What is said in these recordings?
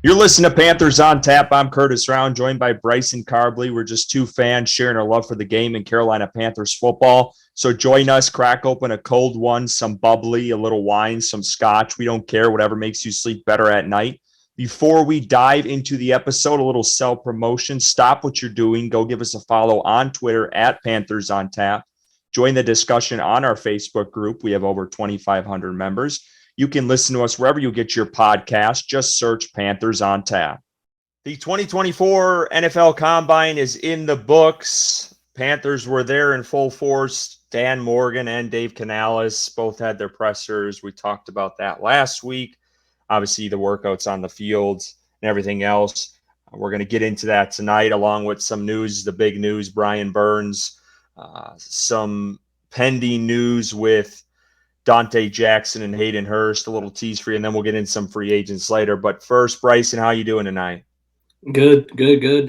You're listening to Panthers on Tap. I'm Curtis Rauen, joined by Bryson Karbley. We're just two fans sharing our love for the game and Carolina Panthers football. So join us, crack open a cold one, some bubbly, a little wine, some scotch. We don't care, whatever makes you sleep better at night. Before we dive into the episode, a little self-promotion. Stop what you're doing. Go give us a follow on Twitter at Panthers on Tap. Join the discussion on our Facebook group. We have over 2,500 members. You can listen to us wherever you get your podcast. Just search Panthers on Tap. The 2024 NFL Combine is in the books. Panthers were there in full force. Dan Morgan and Dave Canales both had their pressers. We talked about that last week. Obviously, the workouts on the fields and everything else. We're going to get into that tonight, along with some news, the big news, Brian Burns, some pending news with Dante Jackson and Hayden Hurst, a little tease for you, and then we'll get in some free agents later. But first, Bryson, how you doing tonight? Good.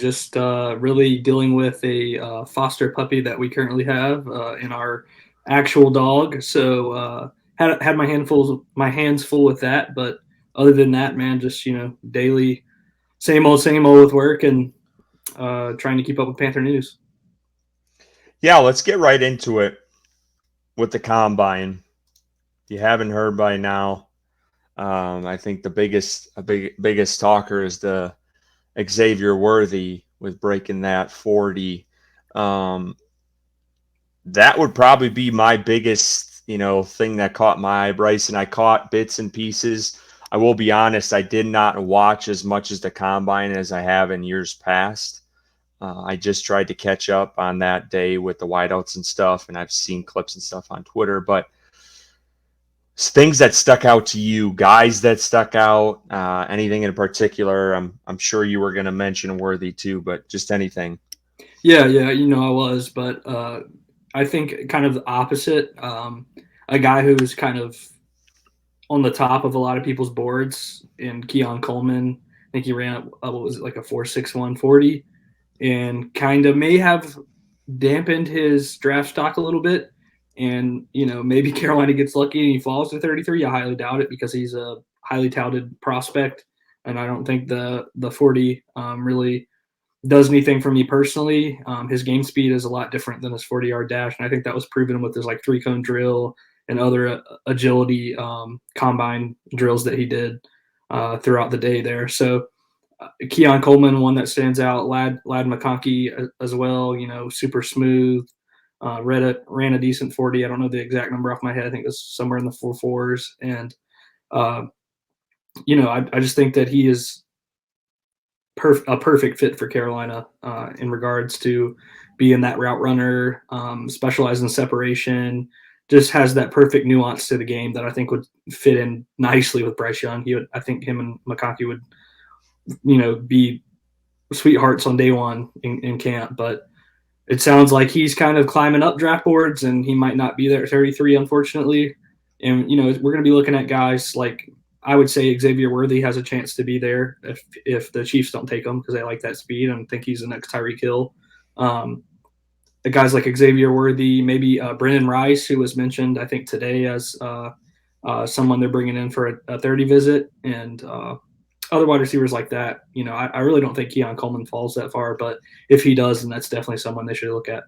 Just really dealing with a foster puppy that we currently have in our actual dog. So had my hands full with that. But other than that, man, just daily same old with work and trying to keep up with Panther news. Yeah, let's get right into it with the Combine. If you haven't heard by now, I think the biggest talker is the Xavier Worthy with breaking that 40. That would probably be my biggest, thing that caught my eye, Bryson. I caught bits and pieces. I will be honest, I did not watch as much as the Combine as I have in years past. I just tried to catch up on that day with the wideouts and stuff, and I've seen clips and stuff on Twitter, but things that stuck out to you, guys that stuck out, anything in particular? I'm sure you were going to mention Worthy too, but just anything. Yeah, I was, but I think kind of the opposite. A guy who's kind of on the top of a lot of people's boards in Keon Coleman. I think he ran what was it, like a 4.61 40, and kind of may have dampened his draft stock a little bit. And maybe Carolina gets lucky and he falls to 33. I highly doubt it because he's a highly touted prospect, and I don't think the 40 really does anything for me personally. His game speed is a lot different than his 40-yard dash, and I think that was proven with his like 3-cone drill and other agility combine drills that he did throughout the day there. So Keon Coleman, one that stands out. Lad McConkey as well. Super smooth. Ran a decent 40. I don't know the exact number off my head. I think it was somewhere in the 4.4s. And I just think that he is a perfect fit for Carolina in regards to being that route runner, specialize in separation, just has that perfect nuance to the game that I think would fit in nicely with Bryce Young. I think him and McConkey would, be sweethearts on day one in camp. But it sounds like he's kind of climbing up draft boards, and he might not be there at 33, unfortunately. And, we're going to be looking at guys like, I would say Xavier Worthy has a chance to be there if the Chiefs don't take him because they like that speed and think he's the next Tyreek Hill. The guys like Xavier Worthy, maybe Brennan Rice, who was mentioned, I think, today as someone they're bringing in for a 30 visit, and other wide receivers like that. I really don't think Keon Coleman falls that far, but if he does, then that's definitely someone they should look at.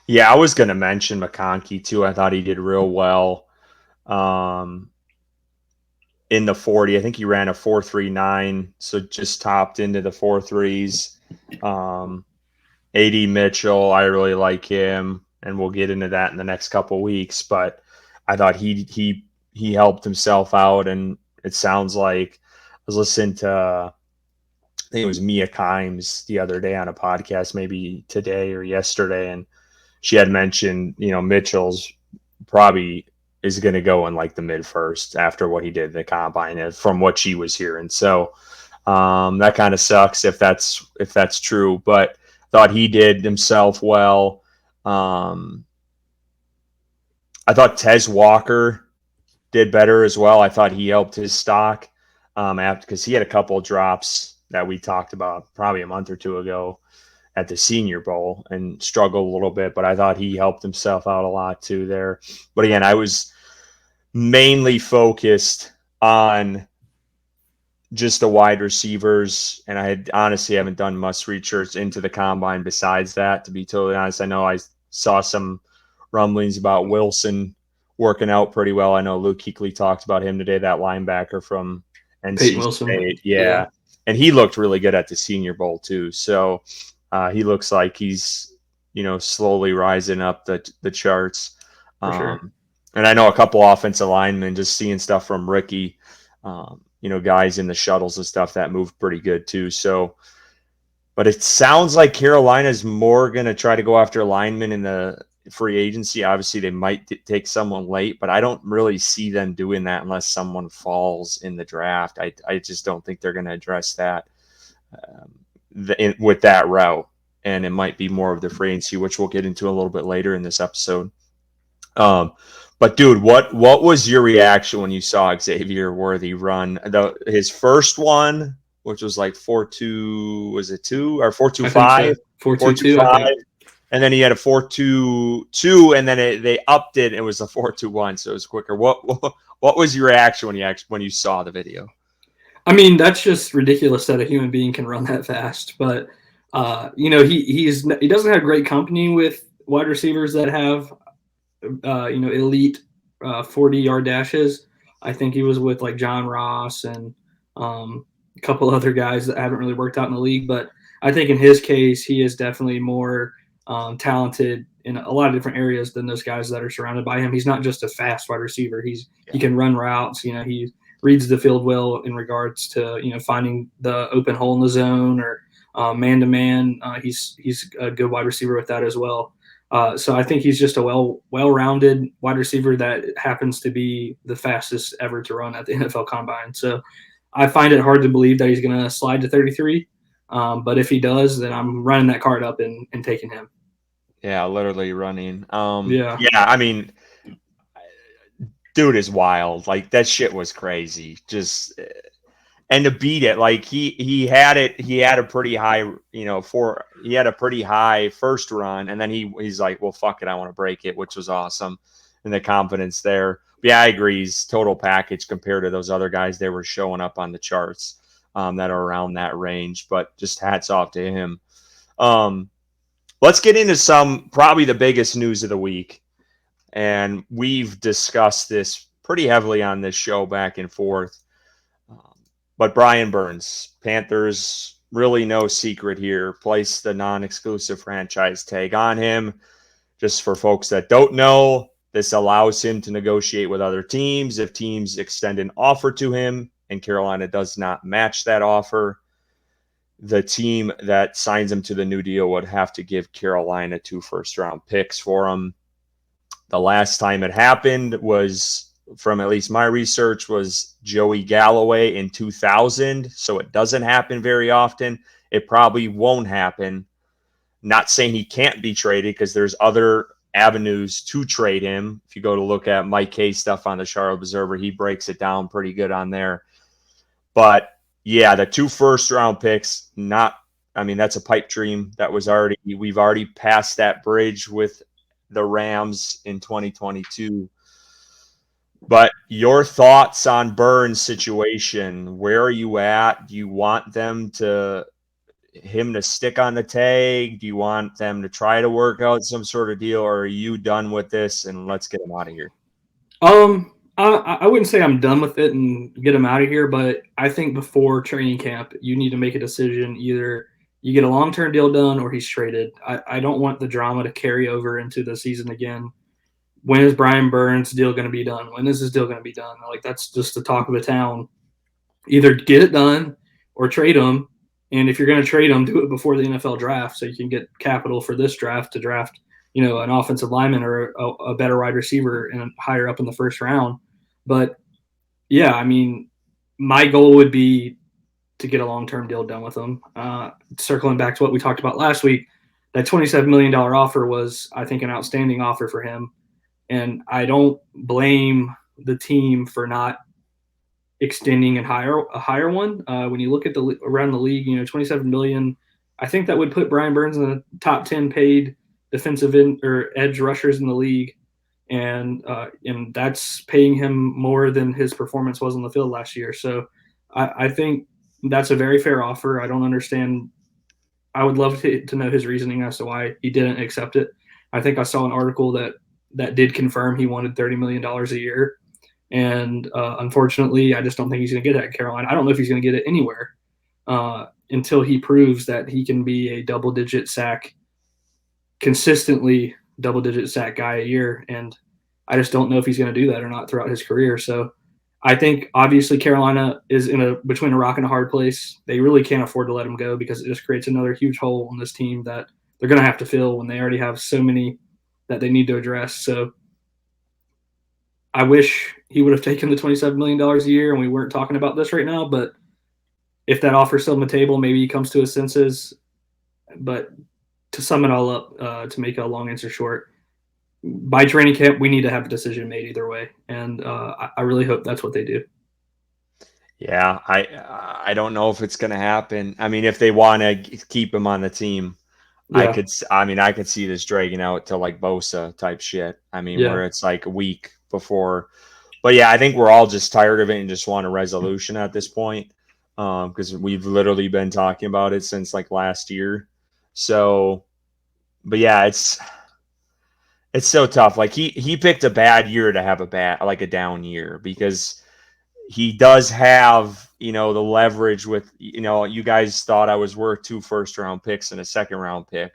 Yeah, I was going to mention McConkey too. I thought he did real well in the 40. I think he ran a 4.39, so just topped into the 4.3s. A.D. Mitchell, I really like him, and we'll get into that in the next couple of weeks. But I thought he helped himself out, and it sounds like I was listening to, I think it was Mia Kimes the other day on a podcast, maybe today or yesterday, and she had mentioned, Mitchell's probably is going to go in like the mid first after what he did in the combine, from what she was hearing. So that kind of sucks if that's true, but thought he did himself well. I thought Tez Walker did better as well. I thought he helped his stock because he had a couple of drops that we talked about probably a month or two ago at the Senior Bowl and struggled a little bit, but I thought he helped himself out a lot too there. But again, I was mainly focused on just the wide receivers, and I honestly haven't done much research into the combine besides that, to be totally honest. I know I saw some rumblings about Wilson working out pretty well. I know Luke Kuechly talked about him today, that linebacker from Peyton NC Wilson. State. Yeah. And he looked really good at the Senior Bowl too. So he looks like he's, slowly rising up the charts. For sure. And I know a couple offensive linemen, just seeing stuff from Ricky, guys in the shuttles and stuff that moved pretty good too. So, but it sounds like Carolina's more going to try to go after linemen in the free agency. Obviously, they might take someone late, but I don't really see them doing that unless someone falls in the draft. I just don't think they're going to address that with that route. And it might be more of the free agency, which we'll get into a little bit later in this episode. But dude, what was your reaction when you saw Xavier Worthy run his first one, which was like 4.2, was it 2 or 4.25? 4.22. And then he had a 4.22, and then they upped it. And it was a 4.21, so it was quicker. What was your reaction when you saw the video? I mean, that's just ridiculous that a human being can run that fast. But he doesn't have great company with wide receivers that have elite 40-yard dashes. I think he was with like John Ross and a couple other guys that haven't really worked out in the league. But I think in his case, he is definitely more talented in a lot of different areas than those guys that are surrounded by him. He's not just a fast wide receiver. He can run routes. He reads the field well in regards to finding the open hole in the zone or man to man. He's a good wide receiver with that as well. So I think he's just a well-rounded wide receiver that happens to be the fastest ever to run at the NFL Combine. So I find it hard to believe that he's going to slide to 33. But if he does, then I'm running that card up and taking him. Yeah, literally running. Yeah. I mean, dude is wild. Like, that shit was crazy. Just and to beat it, like he had a pretty high, he had a pretty high first run, and then he's like, well, fuck it, I want to break it, which was awesome, and the confidence there. But yeah, I agree. He's total package compared to those other guys they were showing up on the charts that are around that range. But just hats off to him. Let's get into probably the biggest news of the week. And we've discussed this pretty heavily on this show back and forth. But Brian Burns, Panthers, really no secret here, placed the non-exclusive franchise tag on him. Just for folks that don't know, this allows him to negotiate with other teams if teams extend an offer to him and Carolina does not match that offer. The team that signs him to the new deal would have to give Carolina 2 first-round picks for him. The last time it happened was, from at least my research, was Joey Galloway in 2000. So it doesn't happen very often. It probably won't happen. Not saying he can't be traded, because there's other avenues to trade him. If you go to look at Mike K's stuff on the Charlotte Observer, he breaks it down pretty good on there. But yeah, the 2 first-round picks, that's a pipe dream. We've already passed that bridge with the Rams in 2022. But your thoughts on Burns' situation? Where are you at? Do you want him to stick on the tag? Do you want them to try to work out some sort of deal, or are you done with this and let's get him out of here? I wouldn't say I'm done with it and get him out of here, but I think before training camp, you need to make a decision. Either you get a long-term deal done or he's traded. I don't want the drama to carry over into the season again. When is Brian Burns' deal going to be done? When is his deal going to be done? Like, that's just the talk of the town. Either get it done or trade him. And if you're going to trade him, do it before the NFL draft so you can get capital for this draft to draft, an offensive lineman or a better wide receiver and higher up in the first round. But yeah, I mean, my goal would be to get a long-term deal done with him. Circling back to what we talked about last week, that $27 million offer was, I think, an outstanding offer for him. And I don't blame the team for not extending a higher one. When you look at around the league, $27 million, I think that would put Brian Burns in the top 10 paid defensive end or edge rushers in the league. And that's paying him more than his performance was on the field last year. So I think that's a very fair offer. I don't understand. I would love to know his reasoning as to why he didn't accept it. I think I saw an article that did confirm he wanted $30 million a year, and unfortunately, I just don't think he's going to get it at Carolina. I don't know if he's going to get it anywhere until he proves that he can be a consistently double-digit sack guy a year, and I just don't know if he's going to do that or not throughout his career. So I think obviously Carolina is between a rock and a hard place. They really can't afford to let him go because it just creates another huge hole on this team that they're going to have to fill when they already have so many that they need to address. So I wish he would have taken the $27 million a year and we weren't talking about this right now. But if that offer's still on the table, maybe he comes to his senses. But to sum it all up, to make a long answer short, by training camp, we need to have a decision made either way. And I really hope that's what they do. Yeah, I don't know if it's going to happen. I mean, if they want to keep him on the team, I Yeah. could see this dragging out to like Bosa type shit. I mean, Yeah. where it's like a week before. But yeah, I think we're all just tired of it and just want a resolution at this point. Because we've literally been talking about it since like last year. So, but yeah, it's so tough. Like he picked a bad year to have a down year because he does have, the leverage with, you guys thought I was worth 2 first-round picks and a second-round pick.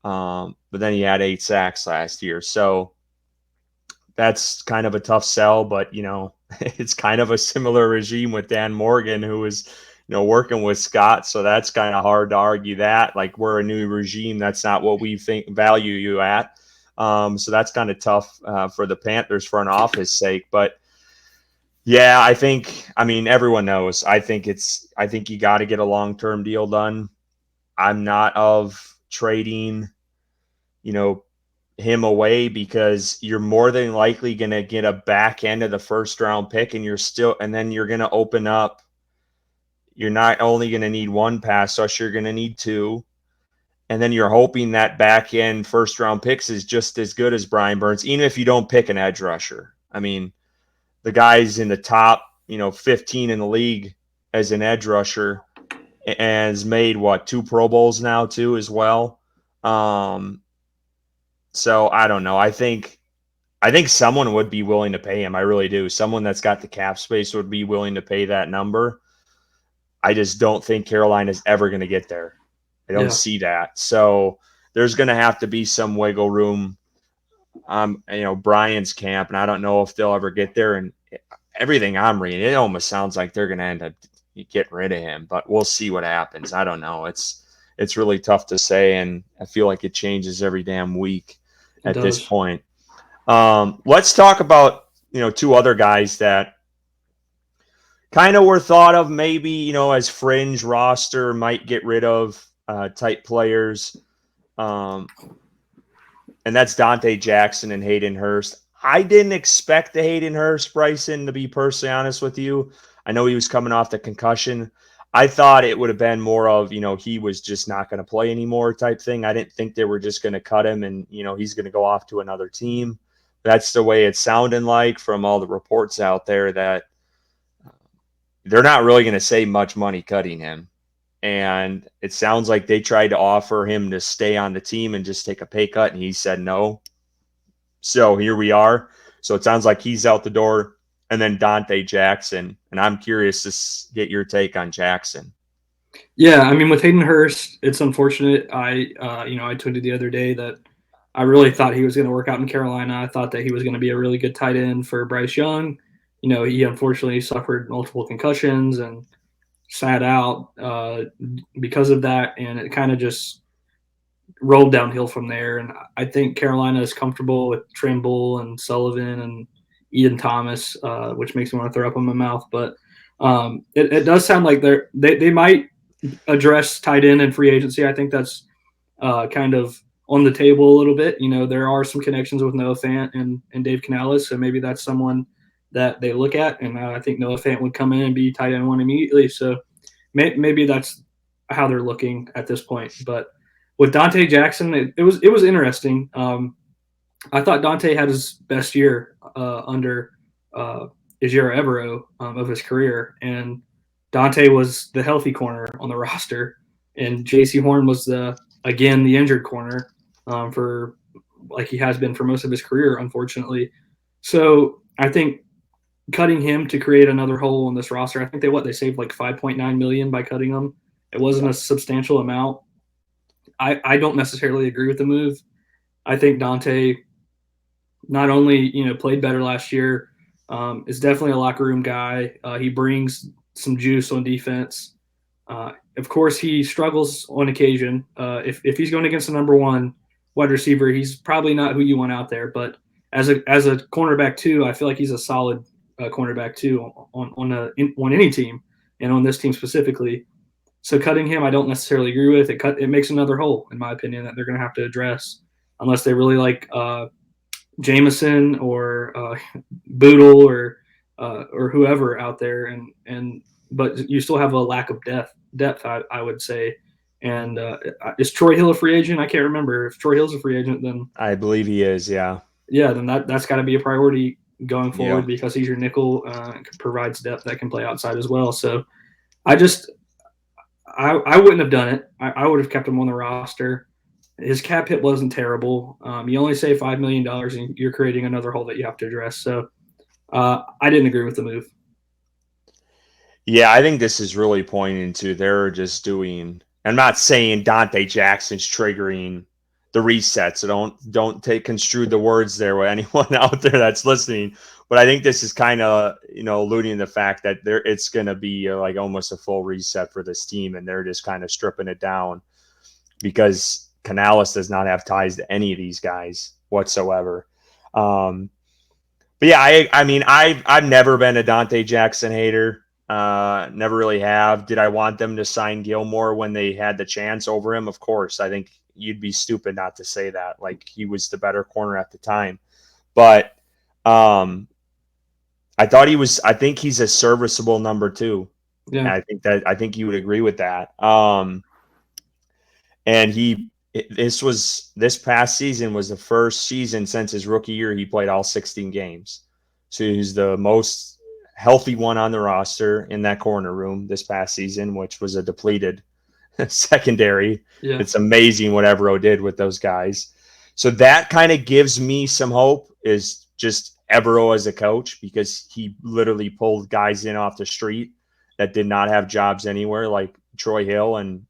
But then he had 8 sacks last year. So that's kind of a tough sell, but, it's kind of a similar regime with Dan Morgan, who was, working with Scott. So that's kind of hard to argue that. Like, we're a new regime. That's not what we value you at. So that's kind of tough for the Panthers front office sake. But yeah, I mean, everyone knows. I think you got to get a long-term deal done. I'm not of trading, him away because you're more than likely going to get a back end of the first round pick and then you're going to open up. You're not only going to need 1 pass rush, you're going to need 2. And then you're hoping that back end first round picks is just as good as Brian Burns, even if you don't pick an edge rusher. I mean, the guy's in the top, 15 in the league as an edge rusher and has made 2 Pro Bowls now too as well. So I don't know. I think someone would be willing to pay him. I really do. Someone that's got the cap space would be willing to pay that number. I just don't think Carolina's ever going to get there. I don't see that. So there's going to have to be some wiggle room. Brian's camp, and I don't know if they'll ever get there. And everything I'm reading, it almost sounds like they're going to end up getting rid of him. But we'll see what happens. I don't know. It's really tough to say, and I feel like it changes every damn week at this point. Let's talk about 2 other guys that kind of were thought of maybe as fringe roster might get rid of type players. And that's Dante Jackson and Hayden Hurst. I didn't expect the Hayden Hurst, Bryson, to be personally honest with you. I know he was coming off the concussion. I thought it would have been more of, he was just not going to play anymore type thing. I didn't think they were just going to cut him and, he's going to go off to another team. That's the way it's sounding like from all the reports out there that they're not really going to save much money cutting him. And it sounds like they tried to offer him to stay on the team and just take a pay cut, and he said no. So here we are. So it sounds like he's out the door. And then Dante Jackson. And I'm curious to get your take on Jackson. Yeah, I mean, with Hayden Hurst, it's unfortunate. I tweeted the other day that I really thought he was going to work out in Carolina. I thought that he was going to be a really good tight end for Bryce Young. He unfortunately suffered multiple concussions and sat out because of that, and it kind of just rolled downhill from there. And I think Carolina is comfortable with Trimble and Sullivan and Ian Thomas, which makes me want to throw up in my mouth. But it does sound like they might address tight end and free agency. I think that's kind of on the table a little bit. There are some connections with Noah Fant and Dave Canales, so maybe that's someone that they look at, and I think Noah Fant would come in and be tight end 1 immediately. So maybe that's how they're looking at this point. But with Dante Jackson, it was interesting. I thought Dante had his best year under Ejiro Evero of his career, and Dante was the healthy corner on the roster, and J.C. Horn was the injured corner for like he has been for most of his career, unfortunately. So I think cutting him to create another hole in this roster, I think they saved like $5.9 million by cutting him. It wasn't a substantial amount. I don't necessarily agree with the move. I think Dante not only played better last year, is definitely a locker room guy. He brings some juice on defense. Of course, he struggles on occasion. If he's going against the number one wide receiver, he's probably not who you want out there. But as a cornerback too, I feel like he's a solid cornerback too on any team, and on this team specifically. So cutting him, I don't necessarily agree with. It makes another hole, in my opinion, that they're going to have to address, unless they really like Jameson or Boodle or whoever out there, but you still have a lack of depth, I would say. And is Troy Hill a free agent? I can't remember. If Troy Hill's a free agent, then I believe he is. Yeah. Yeah, then that's got to be a priority going forward, Yeah. because he's your nickel, provides depth that can play outside as well. So I wouldn't have done it. I would have kept him on the roster. His cap hit wasn't terrible. You only save $5 million, and you're creating another hole that you have to address. So I didn't agree with the move. Yeah, I think this is really pointing to they're just doing. I'm not saying Dante Jackson's triggering the reset, so don't take construe the words there with anyone out there that's listening. But I think this is kind of alluding to the fact that it's going to be like almost a full reset for this team, and they're just kind of stripping it down because Canales does not have ties to any of these guys whatsoever. But yeah, I mean I've never been a Dante Jackson hater. Never really have. Did I want them to sign Gilmore when they had the chance over him? Of course. I think you'd be stupid not to say that. Like, he was the better corner at the time. But I think he's a serviceable number 2. Yeah. And I think you would agree with that. And this past season was the first season since his rookie year he played all 16 games. So he's the most healthy one on the roster in that corner room this past season, which was a depleted secondary. Yeah. It's amazing what Evero did with those guys. So that kind of gives me some hope, is just Evero as a coach, because he literally pulled guys in off the street that did not have jobs anywhere, like Troy Hill, and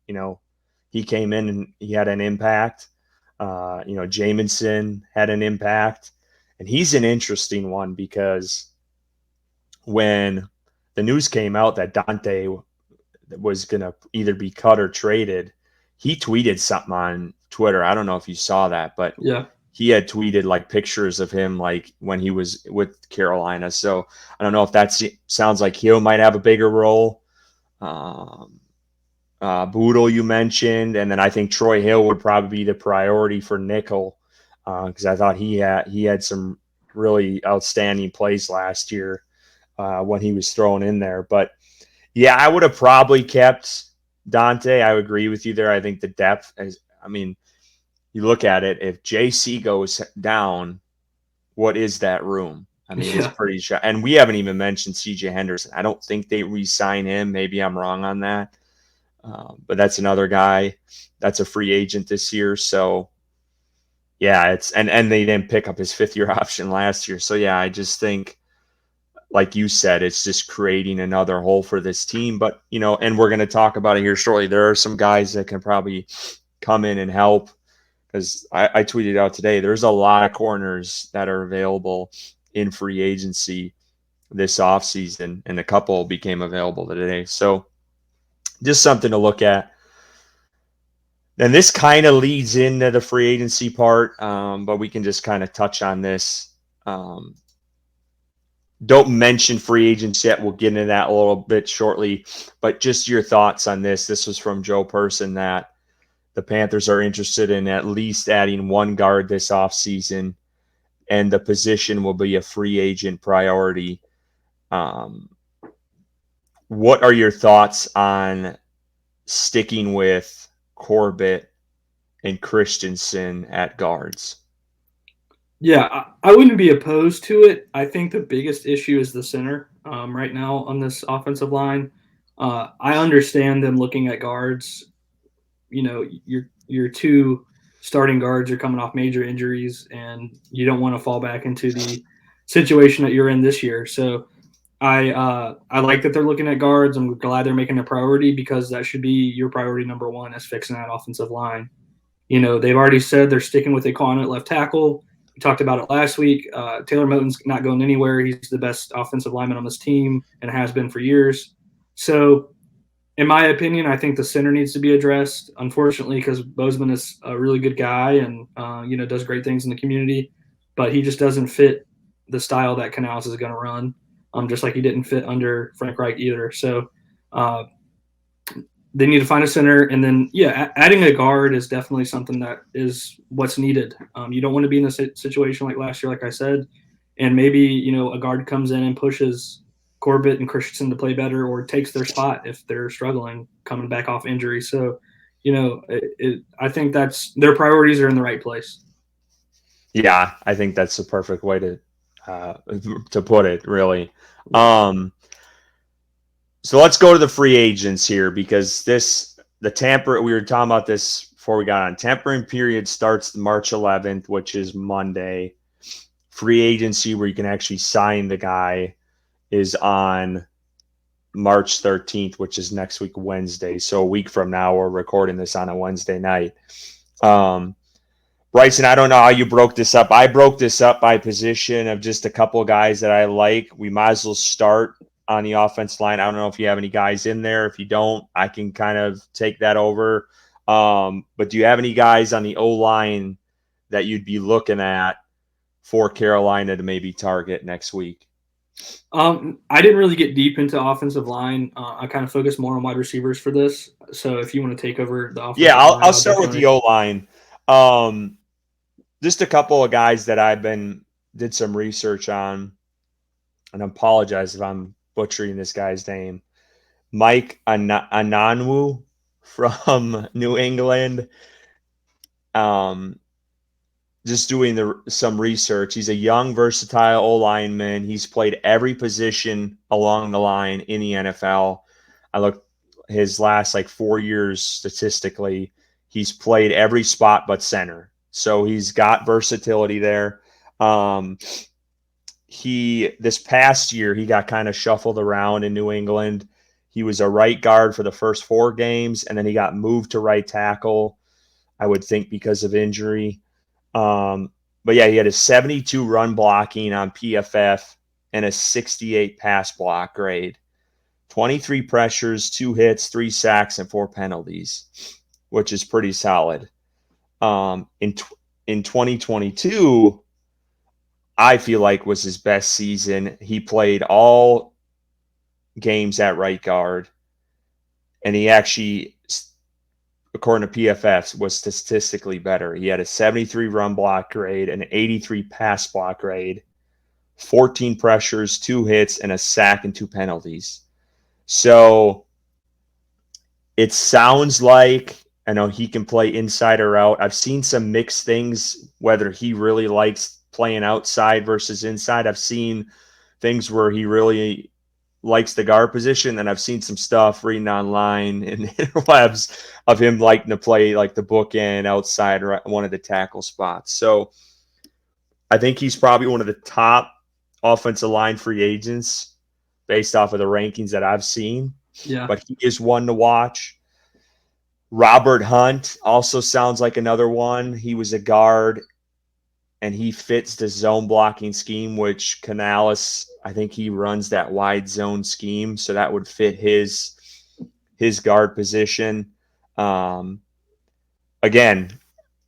he came in and he had an impact. Jamison had an impact, and he's an interesting one because when the news came out that Dante was going to either be cut or traded, he tweeted something on Twitter. I don't know if you saw that, but yeah, he had tweeted like pictures of him like when he was with Carolina. So I don't know if that sounds like he might have a bigger role. Boodle you mentioned, and then I think Troy Hill would probably be the priority for nickel, because I thought he had some really outstanding plays last year when he was thrown in there. But yeah, I would have probably kept Dante. I would agree with you there. I think the depth you look at it, if JC goes down, what is that room? I mean, It's pretty shot. And we haven't even mentioned CJ Henderson. I don't think they re-sign him. Maybe I'm wrong on that. But that's another guy that's a free agent this year. So yeah, and they didn't pick up his 5th-year option last year. So yeah, I just think, like you said, it's just creating another hole for this team. But, and we're going to talk about it here shortly. There are some guys that can probably come in and help, because I tweeted out today, there's a lot of corners that are available in free agency this offseason, and a couple became available today. So just something to look at. And this kind of leads into the free agency part, but we can just kind of touch on this. Don't mention free agents yet. We'll get into that a little bit shortly. But just your thoughts on this. This was from Joe Person, that the Panthers are interested in at least adding one guard this offseason, and the position will be a free agent priority. What are your thoughts on sticking with Corbett and Christensen at guards? Yeah, I wouldn't be opposed to it. I think the biggest issue is the center right now on this offensive line. I understand them looking at guards. You know, your two starting guards are coming off major injuries, and you don't want to fall back into the situation that you're in this year. So I like that they're looking at guards. I'm glad they're making a priority because that should be your priority number one is fixing that offensive line. You know, they've already said they're sticking with Aquan at left tackle. We talked about it last week. Taylor Moton's not going anywhere. He's the best offensive lineman on this team and has been for years. So, in my opinion, I think the center needs to be addressed. Unfortunately, because Bozeman is a really good guy and does great things in the community, but he just doesn't fit the style that Canales is going to run. Just like he didn't fit under Frank Reich either. So uh, they need to find a center, and then adding a guard is definitely something that is what's needed. You don't want to be in a situation like last year, like I said, and maybe a guard comes in and pushes Corbett and Christensen to play better, or takes their spot if they're struggling coming back off injury. So, I think that's their priorities are in the right place. Yeah, I think that's the perfect way to put it, really. So let's go to the free agents here because we were talking about this before we got on. Tampering period starts March 11th, which is Monday. Free agency where you can actually sign the guy is on March 13th, which is next week, Wednesday. So a week from now, we're recording this on a Wednesday night. Bryson, I don't know how you broke this up. I broke this up by position of just a couple of guys that I like. We might as well start on the offense line. I don't know if you have any guys in there. If you don't, I can kind of take that over. But do you have any guys on the O-line that you'd be looking at for Carolina to maybe target next week? I didn't really get deep into offensive line. I kind of focused more on wide receivers for this. So if you want to take over the offensive line, I'll start with the O-line. Just a couple of guys that did some research on, and I apologize if I'm butchering this guy's name. Mike Ananwu from New England. Just doing some research. He's a young, versatile O-lineman. He's played every position along the line in the NFL. I looked his last 4 years statistically. He's played every spot but center. So he's got versatility there. This past year, he got kind of shuffled around in New England. He was a right guard for the first 4 games, and then he got moved to right tackle, I would think because of injury. But yeah, he had a 72 run blocking on PFF and a 68 pass block grade. 23 pressures, 2 hits, 3 sacks, and 4 penalties, which is pretty solid. In 2022, I feel like was his best season. He played all games at right guard, and he actually, according to PFF, was statistically better. He had a 73 run block grade, an 83 pass block grade, 14 pressures, 2 hits, and a sack and 2 penalties. So it sounds like, I know he can play inside or out. I've seen some mixed things, whether he really likes playing outside versus inside. I've seen things where he really likes the guard position, and I've seen some stuff reading online and interwebs of him liking to play like the bookend outside or one of the tackle spots. So I think he's probably one of the top offensive line free agents based off of the rankings that I've seen. Yeah. But he is one to watch. Robert Hunt also sounds like another one. He was a guard, and he fits the zone blocking scheme, which Canales, I think he runs that wide zone scheme, so that would fit his guard position. Again,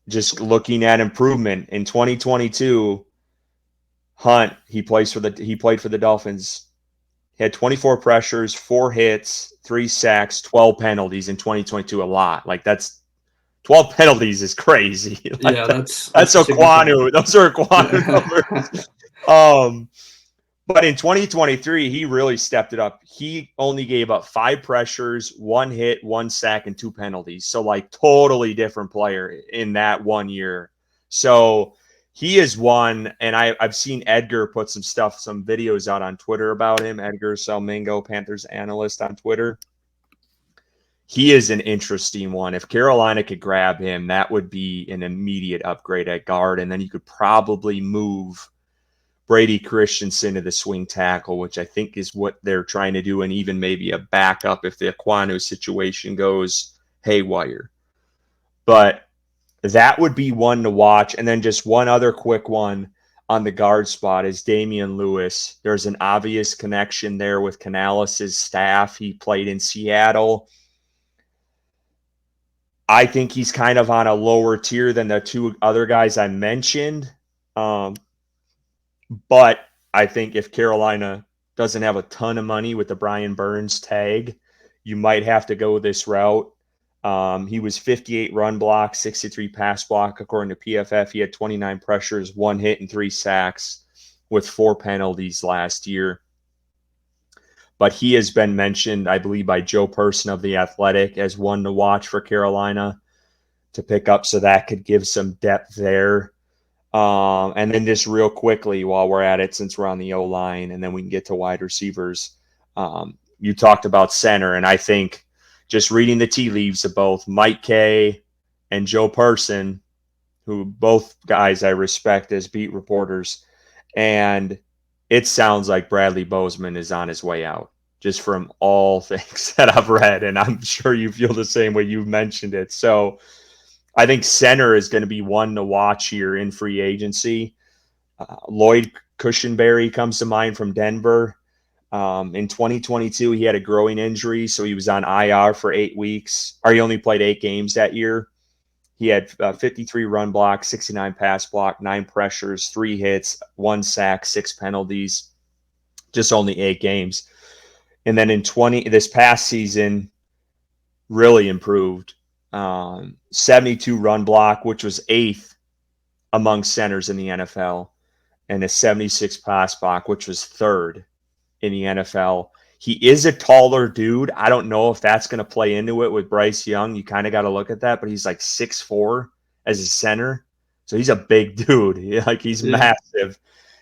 just looking at improvement in 2022, Hunt, he played for the Dolphins. He had 24 pressures, 4 hits, 3 sacks, 12 penalties in 2022. A lot. That's 12 penalties is crazy. That's Aquanu. Those are Aquanu numbers. But in 2023, he really stepped it up. He only gave up 5 pressures, 1 hit, 1 sack, and 2 penalties. So totally different player in that 1 year. So he is one, and I've seen Edgar put some videos out on Twitter about him. Edgar Selmingo, Panthers analyst on Twitter. he is an interesting one. If Carolina could grab him, that would be an immediate upgrade at guard. And then you could probably move Brady Christensen to the swing tackle, which I think is what they're trying to do, and even maybe a backup if the Aquanu situation goes haywire. But that would be one to watch. And then just one other quick one on the guard spot is Damian Lewis. There's an obvious connection there with Canales' staff. He played in Seattle. I think he's kind of on a lower tier than the two other guys I mentioned. But I think if Carolina doesn't have a ton of money with the Brian Burns tag, you might have to go this route. He was 58 run block, 63 pass block. According to PFF, he had 29 pressures, 1 hit, and 3 sacks with 4 penalties last year. But he has been mentioned, I believe, by Joe Person of The Athletic as one to watch for Carolina to pick up, so that could give some depth there. And then just real quickly while we're at it, since we're on the O-line, and then we can get to wide receivers. You talked about center, and I think just reading the tea leaves of both Mike Kay and Joe Person, who both guys I respect as beat reporters, and it sounds like Bradley Bozeman is on his way out, just from all things that I've read, and I'm sure you feel the same way. You mentioned it. So I think center is going to be one to watch here in free agency. Lloyd Cushenberry comes to mind from Denver. In 2022, he had a growing injury, so he was on IR for 8 weeks. Or he only played 8 games that year. He had 53 run blocks, 69 pass block, 9 pressures, 3 hits, 1 sack, 6 penalties. Just only 8 games. And then in this past season, really improved. 72 run block, which was 8th among centers in the NFL, and a 76 pass block, which was 3rd in the NFL. He is a taller dude. I don't know if that's going to play into it with Bryce Young. You kind of got to look at that, but he's like 6'4" as a center. So he's a big dude. He's massive.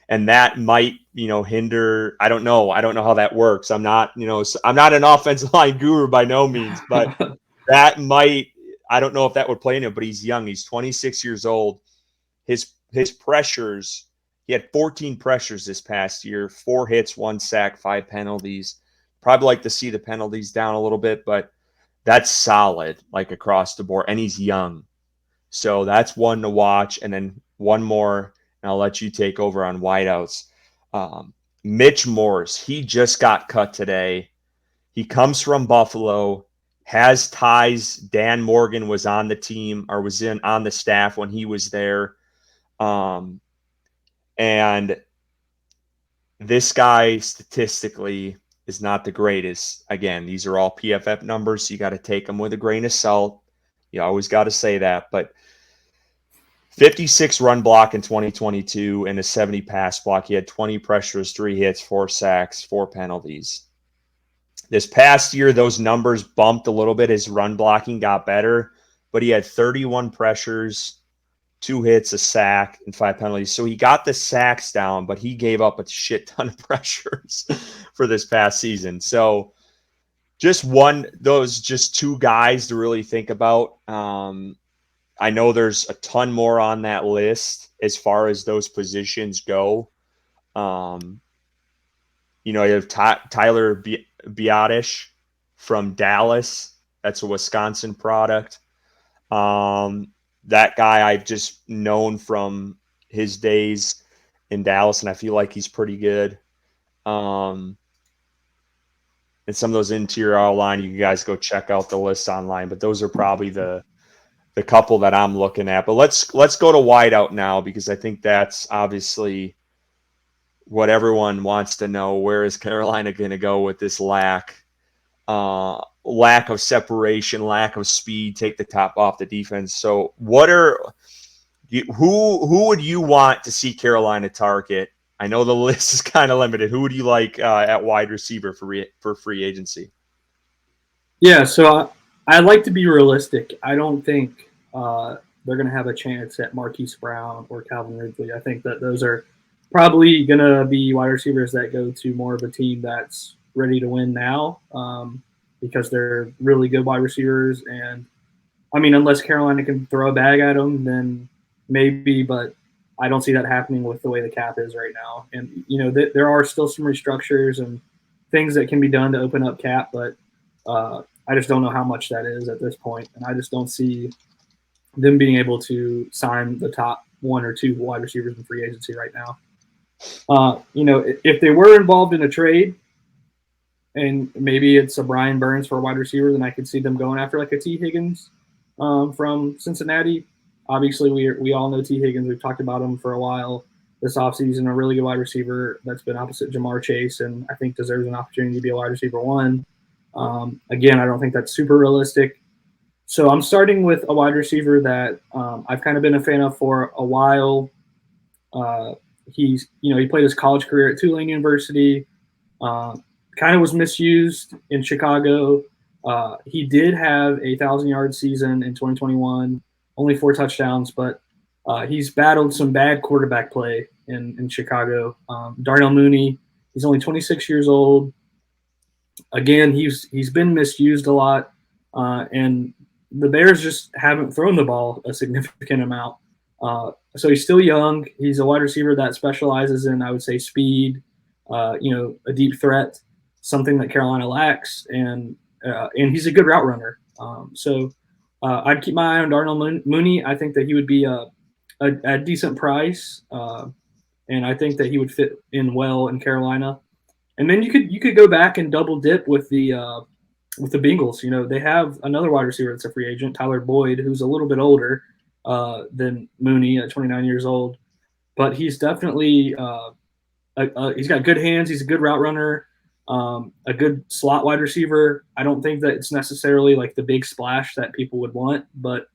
And that might, hinder. I don't know. I don't know how that works. I'm not an offensive line guru by no means, but that might, I don't know if that would play in it, but he's young. He's 26 years old. His pressures, he had 14 pressures this past year, 4 hits, 1 sack, 5 penalties. Probably like to see the penalties down a little bit, but that's solid, across the board. And he's young. So that's one to watch. And then one more, and I'll let you take over on wideouts. Mitch Morse, he just got cut today. He comes from Buffalo, has ties. Dan Morgan was on the team, or was on the staff when he was there. And this guy statistically is not the greatest. Again, these are all PFF numbers, so you got to take them with a grain of salt. You always got to say that. But 56 run block in 2022 and a 70 pass block. He had 20 pressures, 3 hits, 4 sacks, 4 penalties. This past year, those numbers bumped a little bit. His run blocking got better, but he had 31 pressures, 2 hits, a sack, and 5 penalties. So he got the sacks down, but he gave up a shit ton of pressures for this past season. So just 2 guys to really think about. I know there's a ton more on that list as far as those positions go. You have Tyler Biadasz from Dallas. That's a Wisconsin product. That guy I've just known from his days in Dallas, and I feel like he's pretty good. And some of those interior O-line, you guys go check out the list online, but those are probably the couple that I'm looking at. But let's go to wideout now, because I think that's obviously what everyone wants to know. Where is Carolina going to go with this lack of separation, lack of speed, take the top off the defense? So who would you want to see Carolina target? I know the list is kind of limited. Who would you like at wide receiver for free agency? Yeah, so I'd like to be realistic. I don't think they're going to have a chance at Marquise Brown or Calvin Ridley. I think that those are probably going to be wide receivers that go to more of a team that's ready to win now. because they're really good wide receivers. And I mean, unless Carolina can throw a bag at them, then maybe, but I don't see that happening with the way the cap is right now. And, there are still some restructures and things that can be done to open up cap, but I just don't know how much that is at this point. And I just don't see them being able to sign the top one or two wide receivers in free agency right now. If they were involved in a trade, and maybe it's a Brian Burns for a wide receiver, then I could see them going after like a T. Higgins from Cincinnati. Obviously, we all know T. Higgins. We've talked about him for a while this offseason, a really good wide receiver that's been opposite Jamar Chase, and I think deserves an opportunity to be a wide receiver one. Again, I don't think that's super realistic. So I'm starting with a wide receiver that I've kind of been a fan of for a while. He played his college career at Tulane University. Kind of was misused in Chicago. He did have a 1,000-yard season in 2021, only 4 touchdowns, but he's battled some bad quarterback play in Chicago. Darnell Mooney, he's only 26 years old. Again, he's been misused a lot, and the Bears just haven't thrown the ball a significant amount. So he's still young. He's a wide receiver that specializes in, I would say, speed, a deep threat, something that Carolina lacks, and he's a good route runner. So I'd keep my eye on Darnell Mooney. I think that he would be a decent price, and I think that he would fit in well in Carolina. And then you could go back and double dip with the Bengals. They have another wide receiver that's a free agent, Tyler Boyd, who's a little bit older than Mooney at 29 years old, but he's definitely he's got good hands. He's a good route runner, a good slot wide receiver. I don't think that it's necessarily like the big splash that people would want, but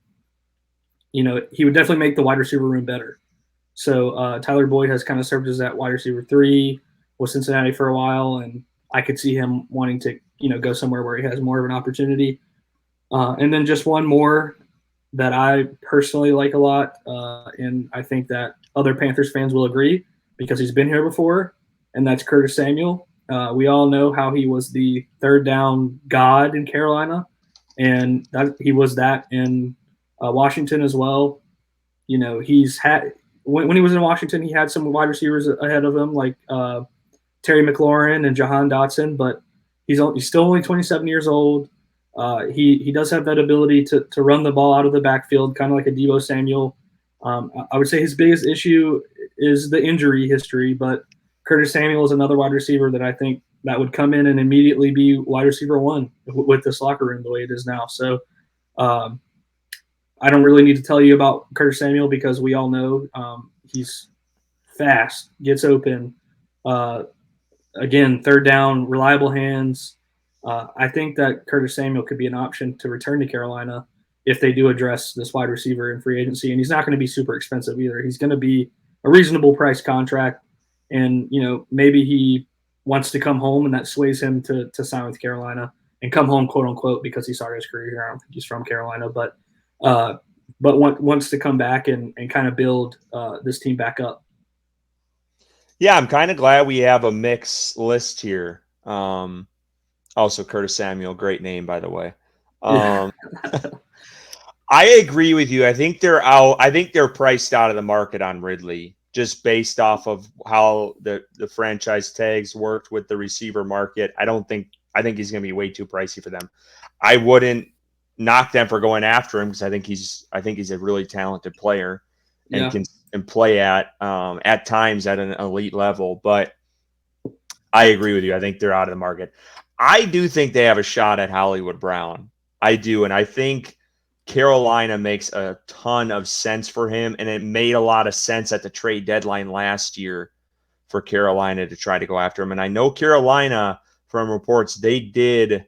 he would definitely make the wide receiver room better. So Tyler Boyd has kind of served as that wide receiver 3 with Cincinnati for a while, and I could see him wanting to go somewhere where he has more of an opportunity. And then just one more that I personally like a lot, and I think that other Panthers fans will agree because he's been here before, and that's Curtis Samuel. We all know how he was the third down god in Carolina, and that he was that in Washington as well. He's had when he was in Washington, he had some wide receivers ahead of him like Terry McLaurin and Jahan Dotson, but he's still only 27 years old. He does have that ability to run the ball out of the backfield, kind of like a Deebo Samuel. I would say his biggest issue is the injury history, but Curtis Samuel is another wide receiver that I think that would come in and immediately be wide receiver 1 with this locker room the way it is now. So I don't really need to tell you about Curtis Samuel because we all know he's fast, gets open. Again, third down, reliable hands. I think that Curtis Samuel could be an option to return to Carolina if they do address this wide receiver in free agency. And he's not going to be super expensive either. He's going to be a reasonable price contract. And, maybe he wants to come home and that sways him to sign with Carolina and come home, quote unquote, because he started his career here. I don't think he's from Carolina, but wants to come back and kind of build this team back up. Yeah, I'm kind of glad we have a mixed list here. Also, Curtis Samuel, great name, by the way. I agree with you. I think they're out. I think they're priced out of the market on Ridley, just based off of how the franchise tags worked with the receiver market. I think he's going to be way too pricey for them. I wouldn't knock them for going after him because I think he's a really talented player and can play at times at an elite level. But I agree with you. I think they're out of the market. I do think they have a shot at Hollywood Brown. I do. And I think Carolina makes a ton of sense for him. And it made a lot of sense at the trade deadline last year for Carolina to try to go after him. And I know Carolina, from reports, they did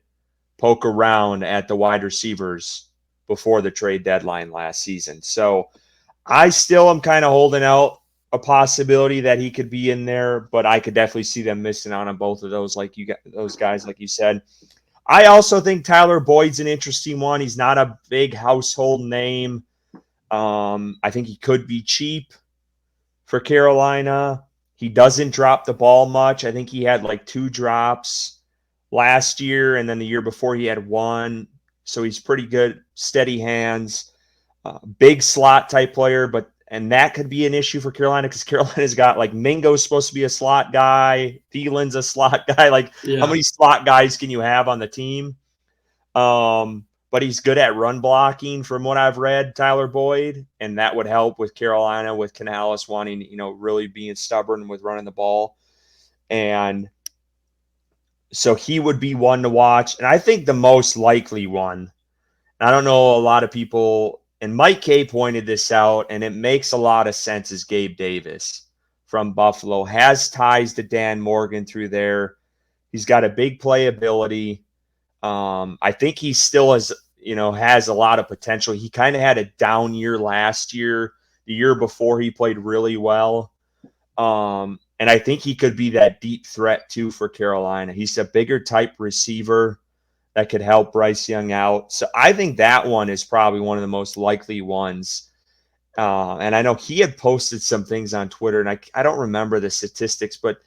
poke around at the wide receivers before the trade deadline last season. So I still am kind of holding out a possibility that he could be in there, but I could definitely see them missing out on both of those, like those guys, like you said. I also think Tyler Boyd's an interesting one. He's not a big household name. I think he could be cheap for Carolina. He doesn't drop the ball much. I think he had like 2 drops last year, and then the year before he had one. So he's pretty good, steady hands, big slot type player. And that could be an issue for Carolina because Carolina's got like Mingo's supposed to be a slot guy, Thielen's a slot guy. Like, how many slot guys can you have on the team? But he's good at run blocking from what I've read, Tyler Boyd, and that would help with Carolina with Canales wanting, really being stubborn with running the ball. And so he would be one to watch. And I think the most likely one, I don't know, a lot of people, and Mike K pointed this out, and it makes a lot of sense, is Gabe Davis from Buffalo. Has ties to Dan Morgan through there. He's got a big playability. I think he still has a lot of potential. He kind of had a down year last year. The year before he played really well. And I think he could be that deep threat too for Carolina. He's a bigger type receiver that could help Bryce Young out. So I think that one is probably one of the most likely ones. And I know he had posted some things on Twitter, and I don't remember the statistics, but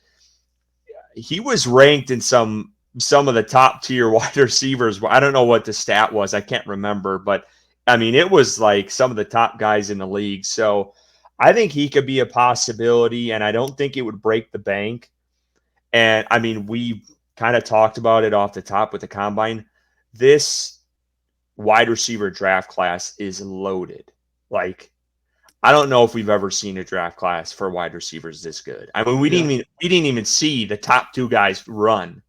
he was ranked in some of the top tier wide receivers. I don't know what the stat was. I can't remember, but I mean, it was like some of the top guys in the league. So I think he could be a possibility, and I don't think it would break the bank. And I mean, we kind of talked about it off the top with the combine. This wide receiver draft class is loaded. Like, I don't know if we've ever seen a draft class for wide receivers this good. I mean, we didn't even see the top two guys run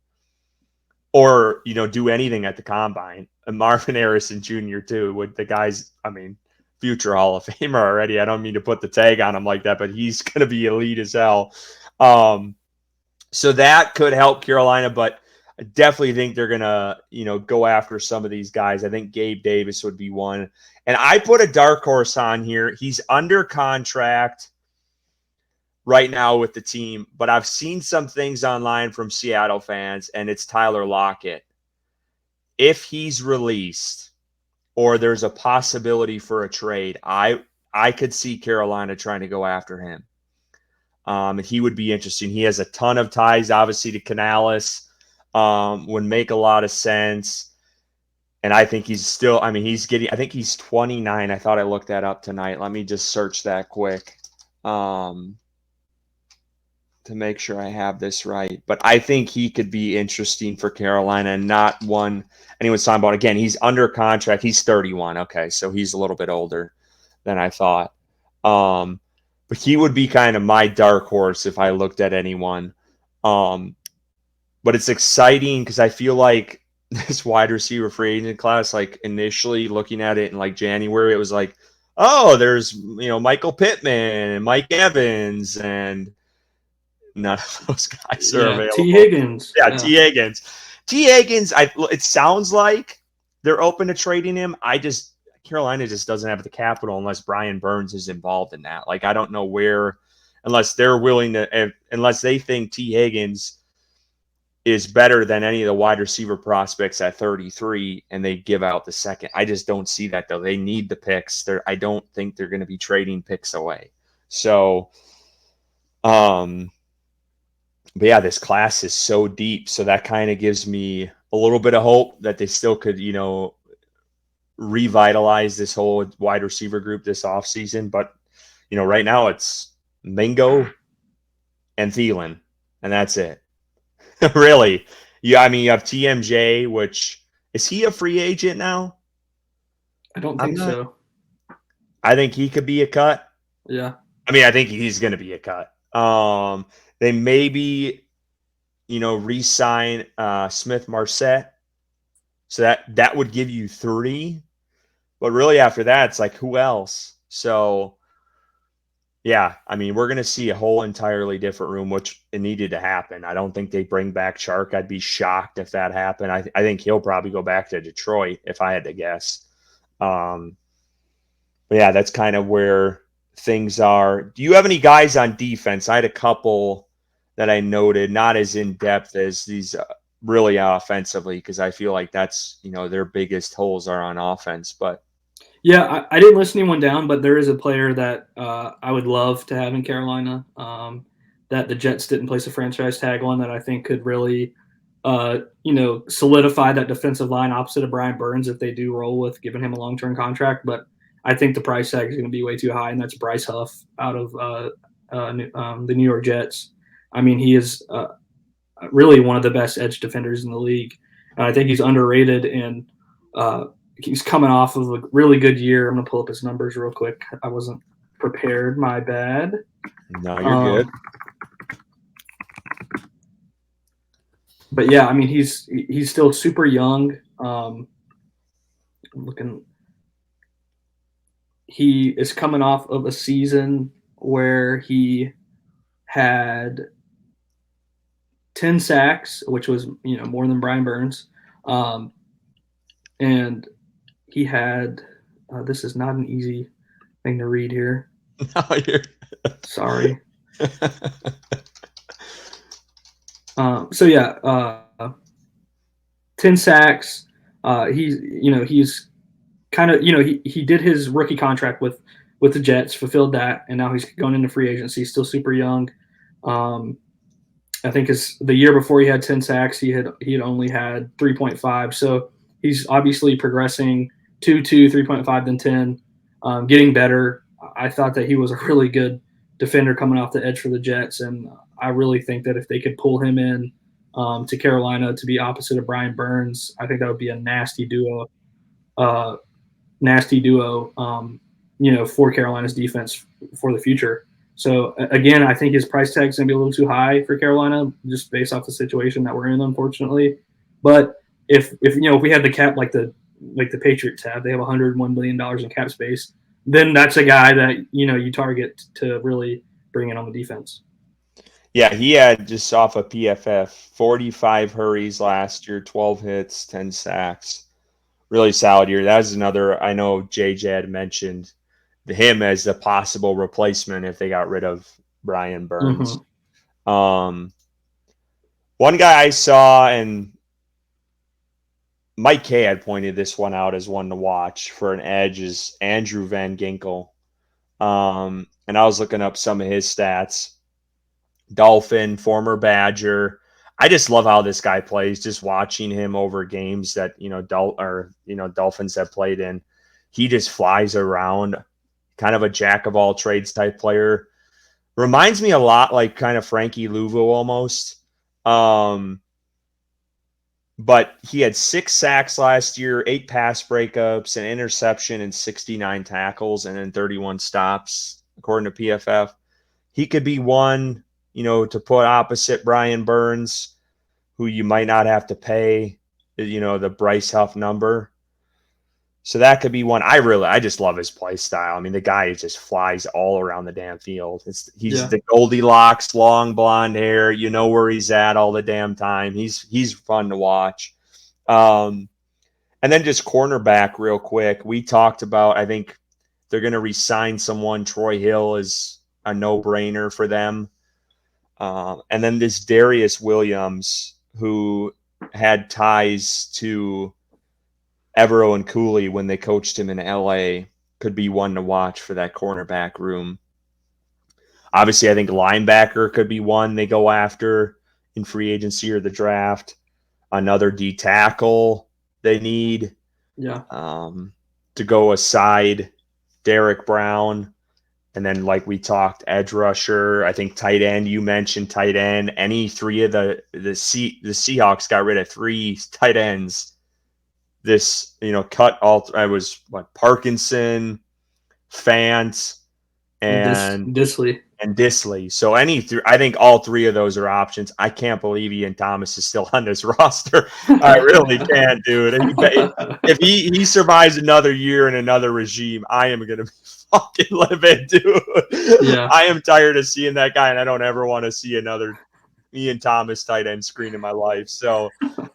or, do anything at the combine. And Marvin Harrison Jr. too, with the guys, I mean, future Hall of Famer already. I don't mean to put the tag on him like that, but he's going to be elite as hell. So that could help Carolina, but I definitely think they're going to, go after some of these guys. I think Gabe Davis would be one. And I put a dark horse on here. He's under contract right now with the team, but I've seen some things online from Seattle fans, and it's Tyler Lockett. If he's released or there's a possibility for a trade, I could see Carolina trying to go after him. And he would be interesting. He has a ton of ties, obviously, to Canales. Would make a lot of sense. And I think he's still, I think he's 29. I thought I looked that up tonight. Let me just search that quick to make sure I have this right. But I think he could be interesting for Carolina and not one anyone's talking about. Again, he's under contract. He's 31. Okay, so he's a little bit older than I thought. But he would be kind of my dark horse if I looked at anyone. But it's exciting because I feel like this wide receiver free agent class, like initially looking at it in like January, it was like, oh, there's, Michael Pittman and Mike Evans, and none of those guys are available. T. Higgins. Yeah, T. Higgins. T. Higgins, it sounds like they're open to trading him. Carolina just doesn't have the capital unless Brian Burns is involved in that. Like, I don't know where, unless they're willing to, unless they think T. Higgins is better than any of the wide receiver prospects at 33 and they give out the second. I just don't see that, though. They need the picks. I don't think they're going to be trading picks away. So, but yeah, this class is so deep. So that kind of gives me a little bit of hope that they still could, revitalize this whole wide receiver group this offseason. But, right now it's Mingo and Thielen, and that's it. Really. Yeah, you have TMJ, which is he a free agent now? I don't think so. I think he could be a cut. Yeah. I think he's going to be a cut. They maybe, re-sign Smith Marset. So that would give you 3. But really after that, it's like, who else? So, yeah, we're going to see a whole entirely different room, which it needed to happen. I don't think they bring back Chark. I'd be shocked if that happened. I think he'll probably go back to Detroit if I had to guess. But yeah, that's kind of where things are. Do you have any guys on defense? I had a couple that I noted, not as in-depth as these really offensively, because I feel like that's, their biggest holes are on offense. But yeah, I didn't list anyone down, but there is a player that I would love to have in Carolina that the Jets didn't place a franchise tag on that I think could really solidify that defensive line opposite of Brian Burns if they do roll with giving him a long-term contract. But I think the price tag is going to be way too high, and that's Bryce Huff out of the New York Jets. I mean, he is really one of the best edge defenders in the league. And I think he's underrated, and he's coming off of a really good year. I'm going to pull up his numbers real quick. I wasn't prepared. My bad. No, you're good. But yeah, I mean, he's still super young. He is coming off of a season where he had 10 sacks, which was more than Brian Burns, and he had. This is not an easy thing to read here. No, you're sorry. So yeah, 10 sacks. He's kind of he did his rookie contract with the Jets, fulfilled that, and now he's going into free agency. He's still super young. I think the year before he had 10 sacks, he had only had 3.5. So he's obviously progressing 2.2, 3.5, then 10, getting better. I thought that he was a really good defender coming off the edge for the Jets, and I really think that if they could pull him in to Carolina to be opposite of Brian Burns, I think that would be a nasty duo. For Carolina's defense for the future. So again, I think his price tag is going to be a little too high for Carolina, just based off the situation that we're in, unfortunately. But if we had the cap like the Patriots have, they have $101 million in cap space, then that's a guy that you target to really bring in on the defense. Yeah, he had, just off of PFF, 45 hurries last year, 12 hits, 10 sacks. Really solid year. That was another, I know JJ had mentioned him as the possible replacement if they got rid of Brian Burns. Mm-hmm. One guy I saw, and Mike K had pointed this one out as one to watch for an edge, is Andrew Van Ginkel. And I was looking up some of his stats. Dolphin, former Badger. I just love how this guy plays. Just watching him over games that Dolphins have played in, he just flies around. Kind of a jack of all trades type player. Reminds me a lot like kind of Frankie Louvo almost. But he had 6 sacks last year, 8 pass breakups, an interception, and 69 tackles, and then 31 stops, according to PFF. He could be one, to put opposite Brian Burns, who you might not have to pay, the Bryce Huff number. So that could be one. I just love his play style. I mean, the guy just flies all around the damn field. He's the Goldilocks, long blonde hair. You know where he's at all the damn time. He's fun to watch. And then just cornerback real quick. We talked about, I think they're going to re-sign someone. Troy Hill is a no-brainer for them. And then this Darius Williams, who had ties to Evero and Cooley when they coached him in LA, could be one to watch for that cornerback room. Obviously, I think linebacker could be one they go after in free agency or the draft. Another D tackle they need. Yeah. To go aside Derek Brown. And then, like we talked, edge rusher. I think tight end. You mentioned tight end. Any three of the Seahawks got rid of 3 tight ends. This, cut all. I was Parkinson, Fant, and Disley. So I think all 3 of those are options. I can't believe Ian Thomas is still on this roster. I really can't, dude. If he survives another year in another regime, I am gonna be fucking livid, dude. Yeah. I am tired of seeing that guy, and I don't ever want to see another Ian Thomas tight end screen in my life. So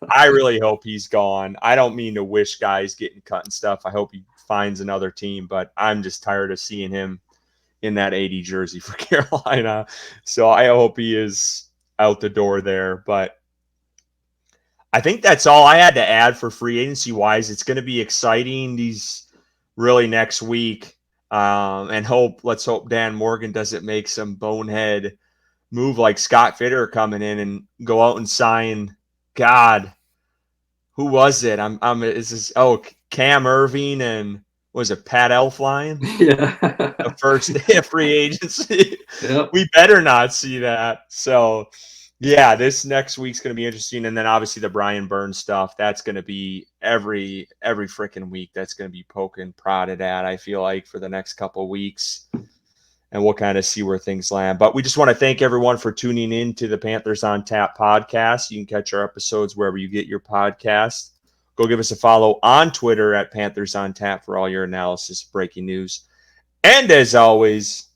I really hope he's gone. I don't mean to wish guys getting cut and stuff. I hope he finds another team, but I'm just tired of seeing him in that 80 jersey for Carolina. So I hope he is out the door there. But I think that's all I had to add for free agency wise. It's going to be exciting these really next week. And let's hope Dan Morgan doesn't make some bonehead move like Scott Fitter coming in and go out and sign God, who was it? Is this, Cam Irving and was it Pat Elflein? Yeah. The first day of free agency. Yep. We better not see that. So, yeah, this next week's going to be interesting. And then obviously the Brian Burns stuff, that's going to be every freaking week. That's going to be poking, prodded at, I feel like, for the next couple of weeks. And we'll kind of see where things land. But we just want to thank everyone for tuning in to the Panthers on Tap podcast. You can catch our episodes wherever you get your podcasts. Go give us a follow on Twitter at Panthers on Tap for all your analysis of breaking news. And as always,